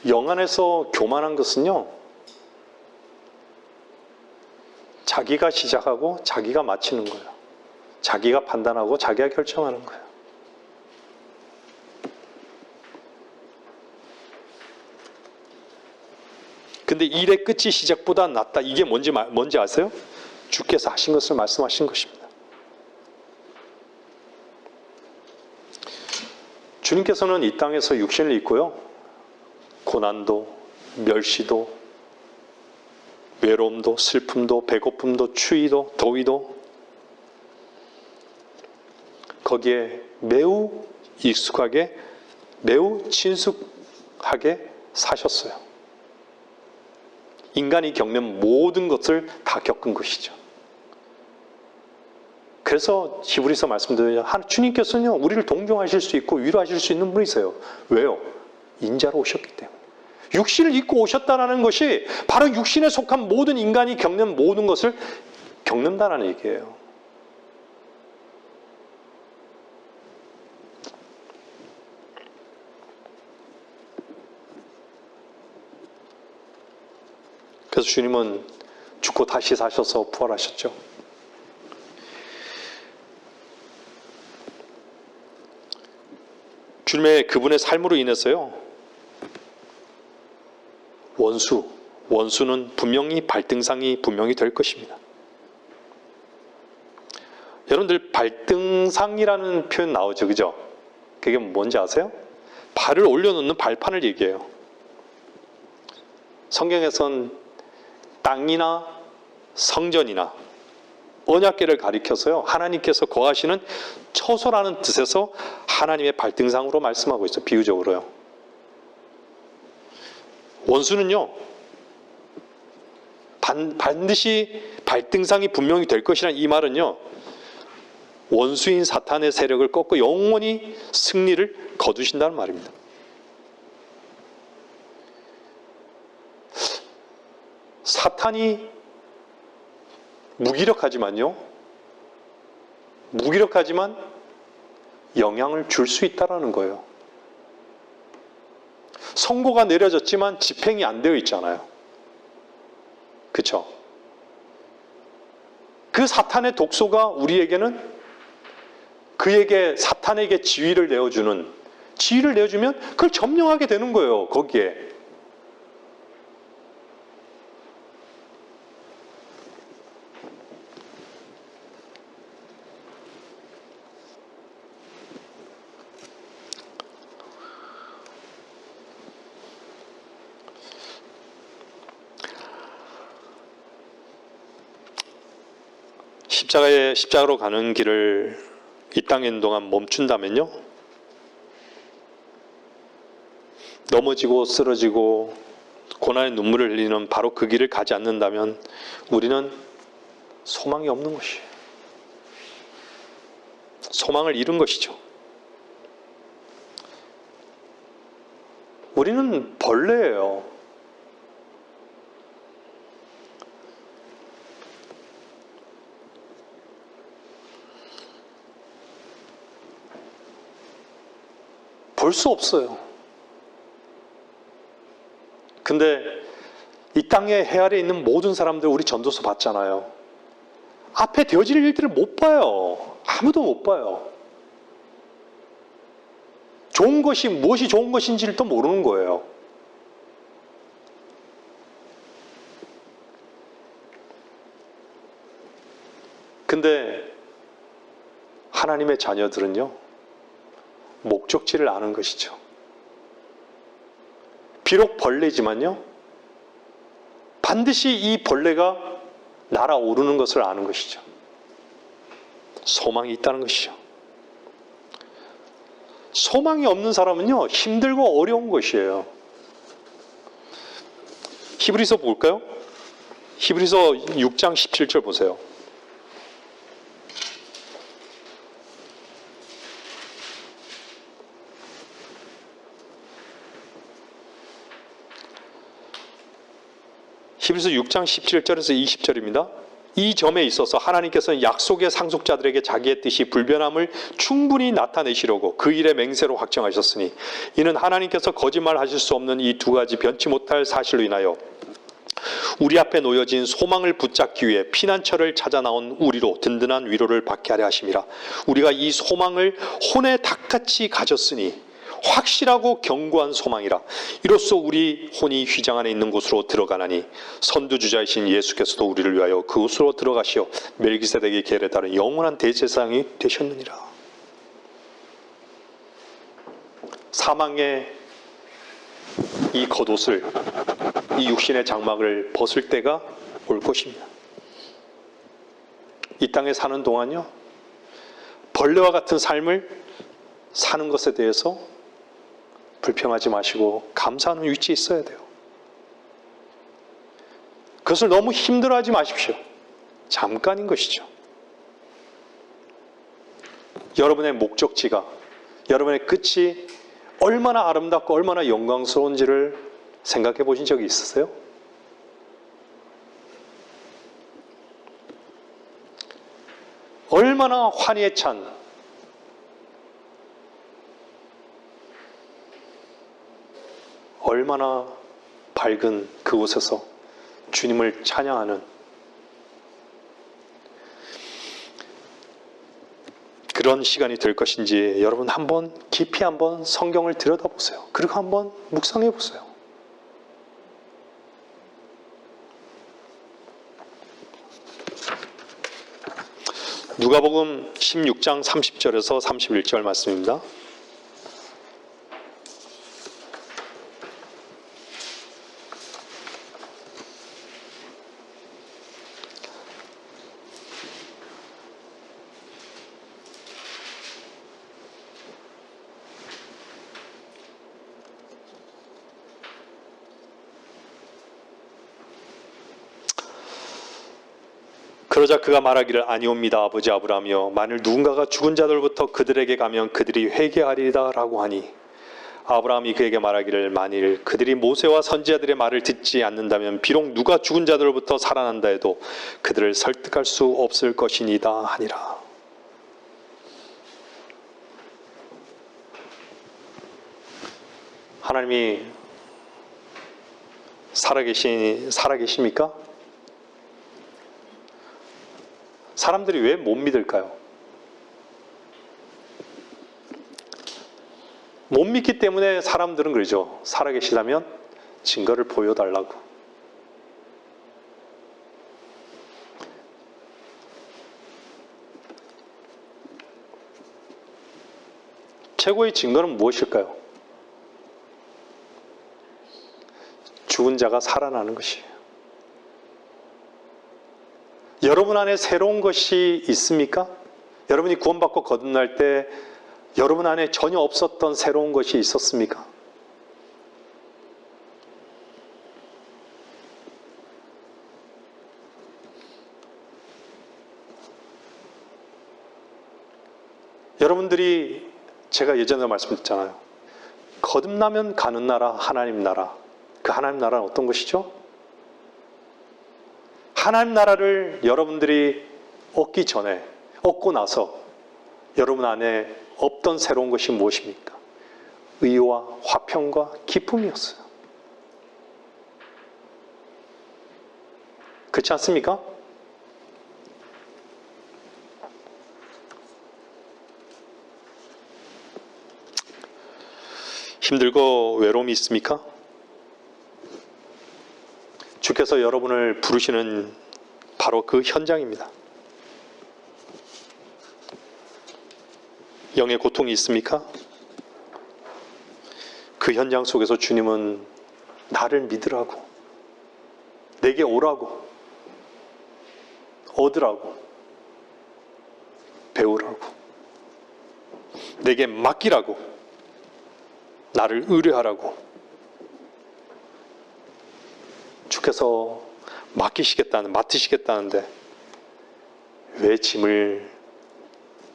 영 안에서 교만한 것은요, 자기가 시작하고 자기가 마치는 거예요. 자기가 판단하고 자기가 결정하는 거예요. 근데 일의 끝이 시작보다 낫다. 이게 뭔지 아세요? 주께서 하신 것을 말씀하신 것입니다. 주님께서는 이 땅에서 육신을 입고요, 고난도, 멸시도, 외로움도, 슬픔도, 배고픔도, 추위도, 더위도 거기에 매우 익숙하게, 매우 친숙하게 사셨어요. 인간이 겪는 모든 것을 다 겪은 것이죠. 그래서 히브리서 말씀드려요. 주님께서는요, 우리를 동정하실 수 있고 위로하실 수 있는 분이세요. 왜요? 인자로 오셨기 때문에. 육신을 입고 오셨다는 것이 바로 육신에 속한 모든 인간이 겪는 모든 것을 겪는다는 얘기예요. 그래서 주님은 죽고 다시 사셔서 부활하셨죠. 주님의 그분의 삶으로 인해서요, 원수는 분명히 발등상이 분명히 될 것입니다. 여러분들 발등상이라는 표현 나오죠, 그죠? 그게 뭔지 아세요? 발을 올려놓는 발판을 얘기해요. 성경에선 땅이나 성전이나 언약궤를 가리켜서요, 하나님께서 거하시는 처소라는 뜻에서 하나님의 발등상으로 말씀하고 있어요. 비유적으로요. 원수는요, 반드시 발등상이 분명히 될 것이라는 이 말은요, 원수인 사탄의 세력을 꺾고 영원히 승리를 거두신다는 말입니다. 사탄이 무기력하지만 영향을 줄 수 있다는 거예요. 선고가 내려졌지만 집행이 안 되어 있잖아요. 그렇죠? 그 사탄의 독소가 우리에게는 사탄에게 지위를 내어주면 그걸 점령하게 되는 거예요. 거기에. 십자가로 가는 길을 이 땅에 있는 동안 멈춘다면요, 넘어지고 쓰러지고 고난의 눈물을 흘리는 바로 그 길을 가지 않는다면 우리는 소망이 없는 것이에요. 소망을 잃은 것이죠. 우리는 벌레예요. 볼 수 없어요. 근데 이 땅의 해 아래에 있는 모든 사람들 우리 전도서 봤잖아요. 앞에 되어질 일들을 못 봐요. 아무도 못 봐요. 좋은 것이 무엇이 좋은 것인지를 또 모르는 거예요. 근데 하나님의 자녀들은요, 목적지를 아는 것이죠. 비록 벌레지만요, 반드시 이 벌레가 날아오르는 것을 아는 것이죠. 소망이 있다는 것이죠. 소망이 없는 사람은요, 힘들고 어려운 것이에요. 히브리서 볼까요? 히브리서 6장 17절 보세요. 히브리서 6장 17절에서 20절입니다. 이 점에 있어서 하나님께서는 약속의 상속자들에게 자기의 뜻이 불변함을 충분히 나타내시려고 그 일의 맹세로 확정하셨으니 이는 하나님께서 거짓말하실 수 없는 이 두 가지 변치 못할 사실로 인하여 우리 앞에 놓여진 소망을 붙잡기 위해 피난처를 찾아 나온 우리로 든든한 위로를 받게 하려 하심이라. 우리가 이 소망을 혼의 닭같이 가졌으니 확실하고 견고한 소망이라. 이로써 우리 혼이 휘장 안에 있는 곳으로 들어가나니 선두주자이신 예수께서도 우리를 위하여 그곳으로 들어가시어 멜기세덱의 계율에 따른 영원한 대제사장이 되셨느니라. 사망의 이 겉옷을, 이 육신의 장막을 벗을 때가 올 것입니다. 이 땅에 사는 동안요, 벌레와 같은 삶을 사는 것에 대해서 불평하지 마시고 감사하는 위치에 있어야 돼요. 그것을 너무 힘들어하지 마십시오. 잠깐인 것이죠. 여러분의 목적지가, 여러분의 끝이 얼마나 아름답고 얼마나 영광스러운지를 생각해 보신 적이 있으세요? 얼마나 환희에 찬, 얼마나 밝은 그곳에서 주님을 찬양하는 그런 시간이 될 것인지 여러분 한번 깊이 한번 성경을 들여다보세요. 그리고 한번 묵상해 보세요. 누가복음 16장 30절에서 31절 말씀입니다. 그러자 그가 말하기를 아니옵니다 아버지 아브라함이여 만일 누군가가 죽은 자들부터 그들에게 가면 그들이 회개하리이다 라고 하니 아브라함이 그에게 말하기를 만일 그들이 모세와 선지자들의 말을 듣지 않는다면 비록 누가 죽은 자들로부터 살아난다 해도 그들을 설득할 수 없을 것이니이다 하니라. 하나님이 살아계십니까? 사람들이 왜 못 믿을까요? 못 믿기 때문에 사람들은 그러죠. 살아계시다면 증거를 보여달라고. 최고의 증거는 무엇일까요? 죽은 자가 살아나는 것이에요. 여러분 안에 새로운 것이 있습니까? 여러분이 구원받고 거듭날 때 여러분 안에 전혀 없었던 새로운 것이 있었습니까? 여러분들이 제가 예전에 말씀드렸잖아요. 거듭나면 가는 나라, 하나님 나라. 그 하나님 나라는 어떤 것이죠? 하나님 나라를 여러분들이 얻기 전에, 얻고 나서 여러분 안에 없던 새로운 것이 무엇입니까? 의와 화평과 기쁨이었어요. 그렇지 않습니까? 힘들고 외로움이 있습니까? 주께서 여러분을 부르시는 바로 그 현장입니다. 영의 고통이 있습니까? 그 현장 속에서 주님은 나를 믿으라고, 내게 오라고, 얻으라고, 배우라고, 내게 맡기라고, 나를 의뢰하라고 주께서 맡으시겠다는데 왜 짐을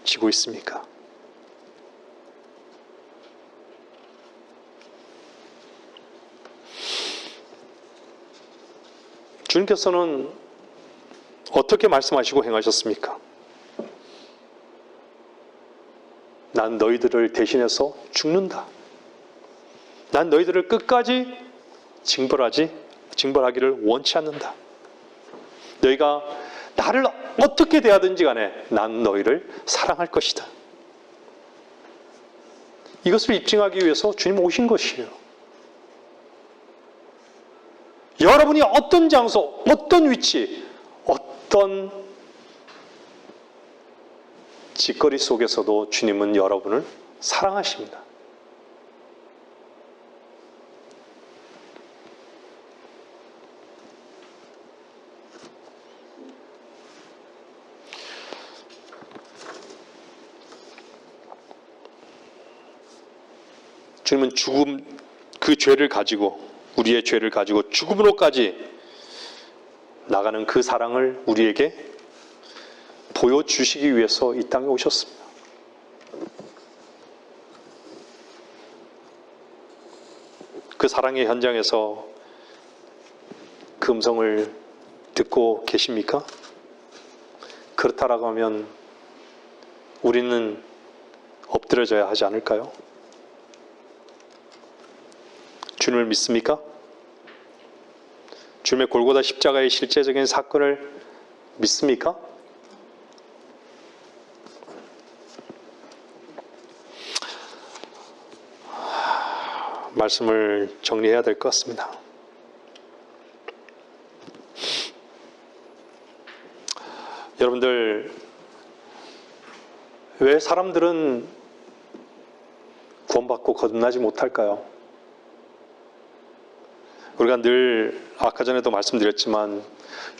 지고 있습니까? 주님께서는 어떻게 말씀하시고 행하셨습니까? 난 너희들을 대신해서 죽는다. 난 너희들을 끝까지 징벌하기를 원치 않는다. 너희가 나를 어떻게 대하든지 간에 난 너희를 사랑할 것이다. 이것을 입증하기 위해서 주님 오신 것이에요. 여러분이 어떤 장소, 어떤 위치, 어떤 짓거리 속에서도 주님은 여러분을 사랑하십니다. 주님은 그 죄를 가지고, 우리의 죄를 가지고 죽음으로까지 나가는 그 사랑을 우리에게 보여주시기 위해서 이 땅에 오셨습니다. 그 사랑의 현장에서 그 음성을 듣고 계십니까? 그렇다라고 하면 우리는 엎드려져야 하지 않을까요? 주님을 믿습니까? 주님의 골고다 십자가의 실제적인 사건을 믿습니까? 말씀을 정리해야 될 것 같습니다. 여러분들, 왜 사람들은 구원받고 거듭나지 못할까요? 우리가 늘 아까 전에도 말씀드렸지만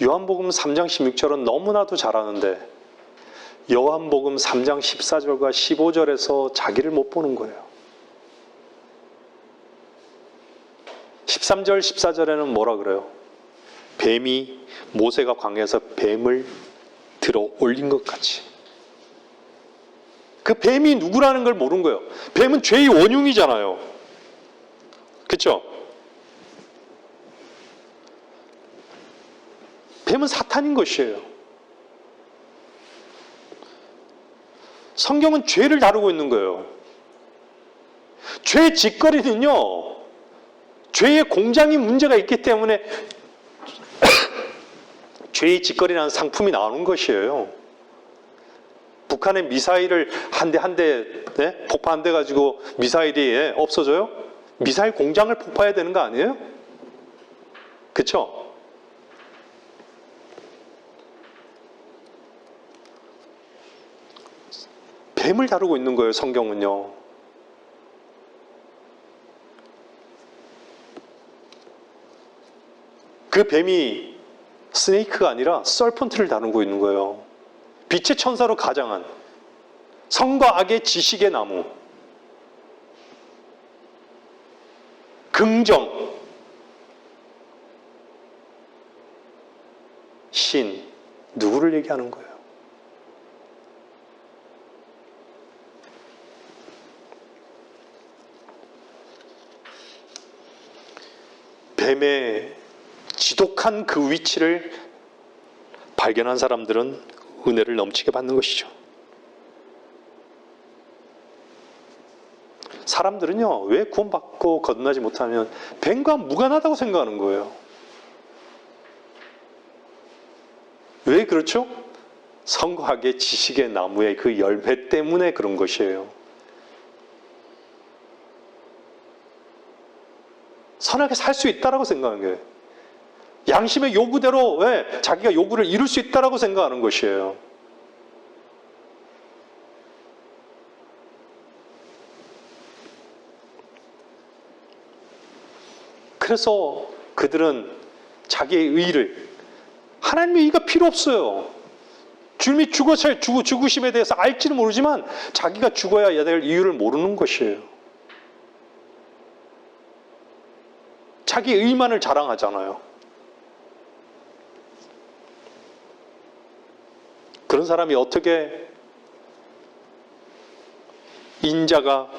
요한복음 3장 16절은 너무나도 잘 아는데 요한복음 3장 14절과 15절에서 자기를 못 보는 거예요. 13절 14절에는 뭐라 그래요? 뱀이 모세가 광야에서 뱀을 들어 올린 것 같이. 그 뱀이 누구라는 걸 모르는 거예요. 뱀은 죄의 원흉이잖아요. 그렇죠? 뱀은 사탄인 것이에요. 성경은 죄를 다루고 있는 거예요. 죄의 짓거리는요, 죄의 공장이 문제가 있기 때문에 죄의 짓거리라는 상품이 나오는 것이에요. 북한의 미사일을 한 대 폭파 안 돼가지고 미사일이 없어져요? 미사일 공장을 폭파해야 되는 거 아니에요? 그렇죠? 뱀을 다루고 있는 거예요, 성경은요. 그 뱀이 스네이크가 아니라 서펀트를 다루고 있는 거예요. 빛의 천사로 가장한 성과 악의 지식의 나무, 긍정, 신, 누구를 얘기하는 거예요? 뱀의 지독한 그 위치를 발견한 사람들은 은혜를 넘치게 받는 것이죠. 사람들은요, 왜 구원받고 거듭나지 못하면 뱀과 무관하다고 생각하는 거예요. 왜 그렇죠? 성곽의 지식의 나무의 그 열매 때문에 그런 것이에요. 선하게 살 수 있다라고 생각하는 거예요. 양심의 요구대로 왜 자기가 요구를 이룰 수 있다라고 생각하는 것이에요. 그래서 그들은 자기의 의를, 하나님의 의가 필요 없어요. 주님이 죽으심에 대해서 알지는 모르지만 자기가 죽어야 될 이유를 모르는 것이에요. 자기 의만을 자랑하잖아요. 그런 사람이 어떻게 인자가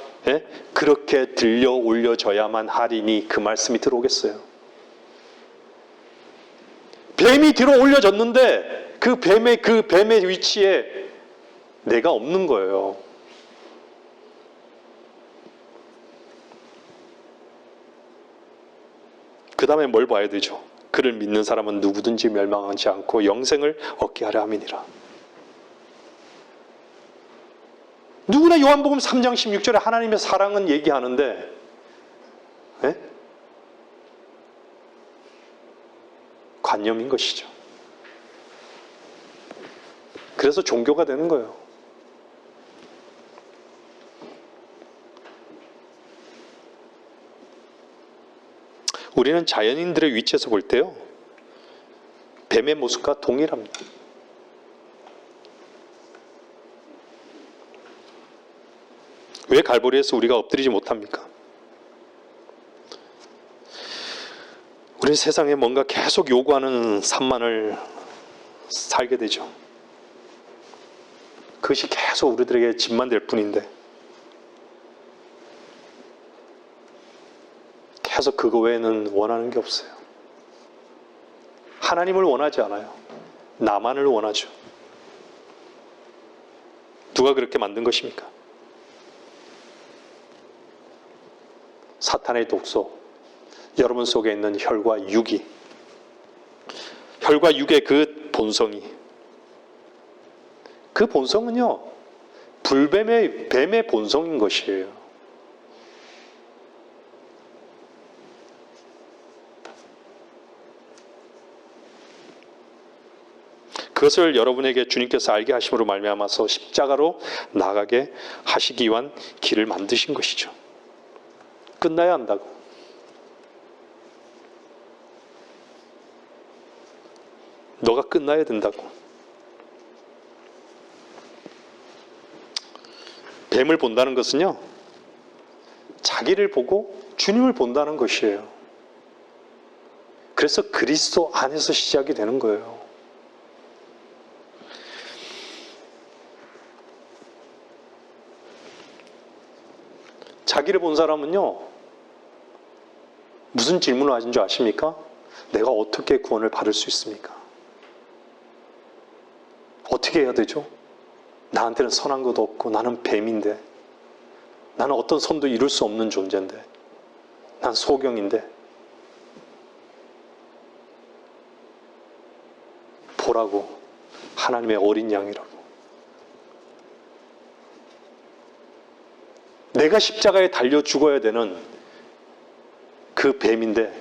그렇게 들려 올려져야만 하리니 그 말씀이 들어오겠어요. 뱀이 들어 올려졌는데 그 뱀의 위치에 내가 없는 거예요. 그 다음에 뭘 봐야 되죠? 그를 믿는 사람은 누구든지 멸망하지 않고 영생을 얻게 하려 함이니라. 누구나 요한복음 3장 16절에 하나님의 사랑은 얘기하는데 관념인 것이죠. 그래서 종교가 되는 거예요. 우리는 자연인들의 위치에서 볼 때요, 뱀의 모습과 동일합니다. 왜 갈보리에서 우리가 엎드리지 못합니까? 우리는 세상에 뭔가 계속 요구하는 삶만을 살게 되죠. 그것이 계속 우리들에게 짐만 될 뿐인데 계속 그거 외에는 원하는 게 없어요. 하나님을 원하지 않아요. 나만을 원하죠. 누가 그렇게 만든 것입니까? 사탄의 독소, 여러분 속에 있는 혈과 육이, 혈과 육의 그 본성이, 그 본성은요, 뱀의 본성인 것이에요. 그것을 여러분에게 주님께서 알게 하심으로 말미암아서 십자가로 나가게 하시기 위한 길을 만드신 것이죠. 끝나야 한다고. 너가 끝나야 된다고. 뱀을 본다는 것은요, 자기를 보고 주님을 본다는 것이에요. 그래서 그리스도 안에서 시작이 되는 거예요. 자기를 본 사람은요, 무슨 질문을 하신 줄 아십니까? 내가 어떻게 구원을 받을 수 있습니까? 어떻게 해야 되죠? 나한테는 선한 것도 없고 나는 뱀인데, 나는 어떤 선도 이룰 수 없는 존재인데, 난 소경인데, 보라고, 하나님의 어린 양이라고. 내가 십자가에 달려 죽어야 되는 그 뱀인데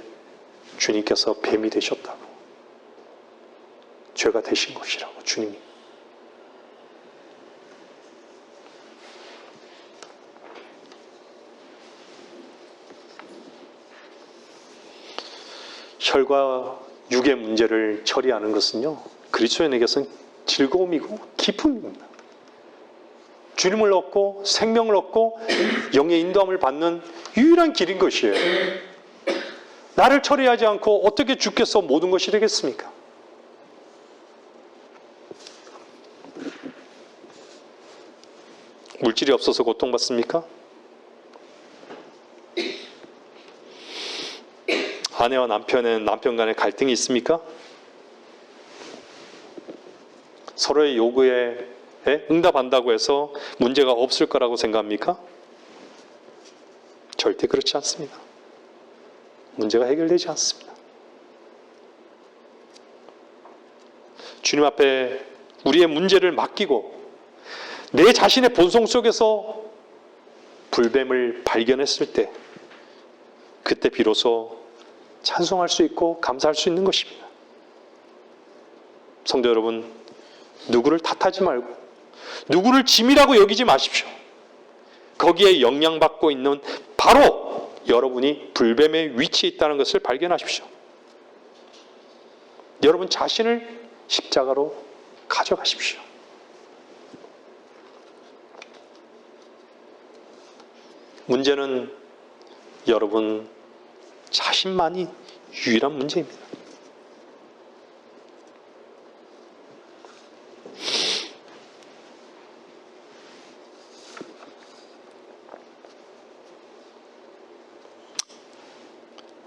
주님께서 뱀이 되셨다고. 죄가 되신 것이라고, 주님이. 혈과 육의 문제를 처리하는 것은요, 그리스도인에게서는 즐거움이고 기쁨입니다. 주님을 얻고 생명을 얻고 영의 인도함을 받는 유일한 길인 것이에요. 나를 처리하지 않고 어떻게 주께서 모든 것이 되겠습니까? 물질이 없어서 고통받습니까? 아내와 남편 간에 갈등이 있습니까? 서로의 요구에 응답한다고 해서 문제가 없을 거라고 생각합니까? 절대 그렇지 않습니다. 문제가 해결되지 않습니다. 주님 앞에 우리의 문제를 맡기고 내 자신의 본성 속에서 불뱀을 발견했을 때 그때 비로소 찬송할 수 있고 감사할 수 있는 것입니다. 성도 여러분, 누구를 탓하지 말고 누구를 짐이라고 여기지 마십시오. 거기에 영향받고 있는 바로 여러분이 불뱀의 위치에 있다는 것을 발견하십시오. 여러분 자신을 십자가로 가져가십시오. 문제는 여러분 자신만이 유일한 문제입니다.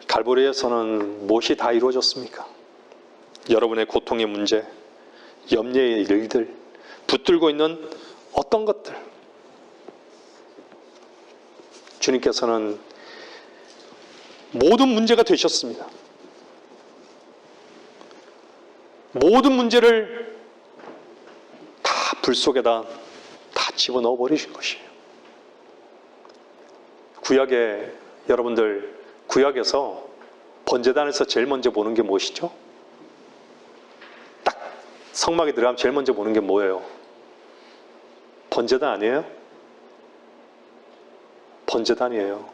갈보리에서는 무엇이 다 이루어졌습니까? 여러분의 고통의 문제, 염려의 일들, 붙들고 있는 어떤 것들, 주님께서는 모든 문제가 되셨습니다. 모든 문제를 다 불 속에다 다 집어넣어 버리신 것이에요. 구약에 여러분들 구약에서 번제단에서 제일 먼저 보는 게 무엇이죠? 딱 성막에 들어가면 제일 먼저 보는 게 뭐예요? 번제단 아니에요? 번제단이에요.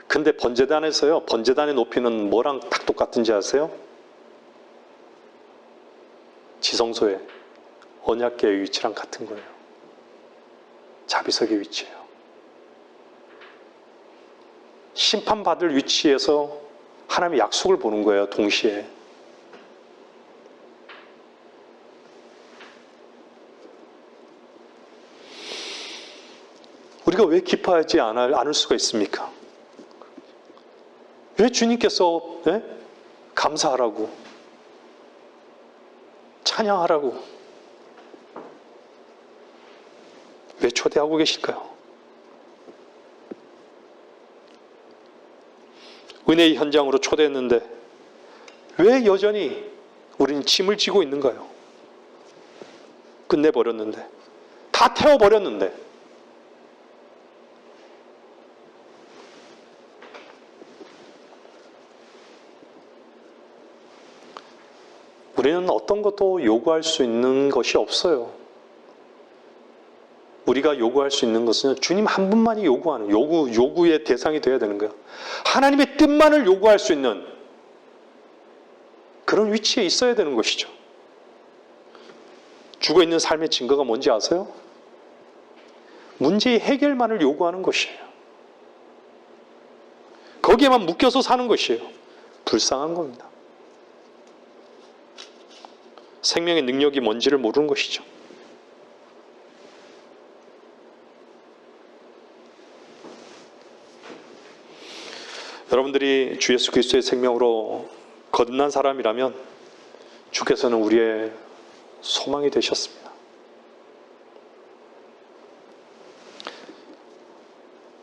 근데 번제단에서요, 번제단의 높이는 뭐랑 딱 똑같은지 아세요? 지성소의 언약궤의 위치랑 같은 거예요. 자비석의 위치예요. 심판받을 위치에서 하나님의 약속을 보는 거예요, 동시에. 우리가 왜 기뻐하지 않을 수가 있습니까? 왜 주님께서 감사하라고, 찬양하라고 왜 초대하고 계실까요? 은혜의 현장으로 초대했는데 왜 여전히 우리는 짐을 지고 있는가요? 끝내버렸는데, 다 태워버렸는데. 우리는 어떤 것도 요구할 수 있는 것이 없어요. 우리가 요구할 수 있는 것은 주님 한 분만이 요구하는, 요구의 대상이 되어야 되는 거예요. 하나님의 뜻만을 요구할 수 있는 그런 위치에 있어야 되는 것이죠. 죽어있는 삶의 증거가 뭔지 아세요? 문제의 해결만을 요구하는 것이에요. 거기에만 묶여서 사는 것이에요. 불쌍한 겁니다. 생명의 능력이 뭔지를 모르는 것이죠. 여러분들이 주 예수 그리스도의 생명으로 거듭난 사람이라면 주께서는 우리의 소망이 되셨습니다.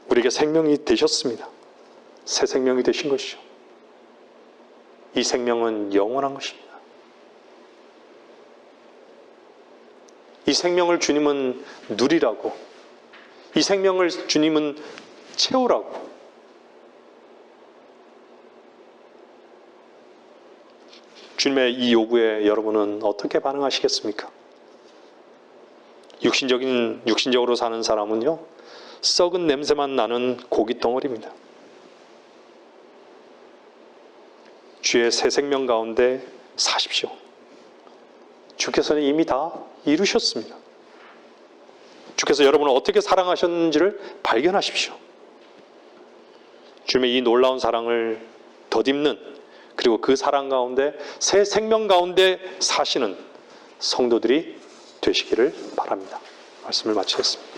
우리에게 생명이 되셨습니다. 새 생명이 되신 것이죠. 이 생명은 영원한 것입니다. 이 생명을 주님은 누리라고, 이 생명을 주님은 채우라고. 주님의 이 요구에 여러분은 어떻게 반응하시겠습니까? 육신적으로 사는 사람은요, 썩은 냄새만 나는 고기 덩어리입니다. 주의 새 생명 가운데 사십시오. 주께서는 이미 다 이루셨습니다. 주께서 여러분을 어떻게 사랑하셨는지를 발견하십시오. 주님의 이 놀라운 사랑을 덧입는, 그리고 그 사랑 가운데 새 생명 가운데 사시는 성도들이 되시기를 바랍니다. 말씀을 마치겠습니다.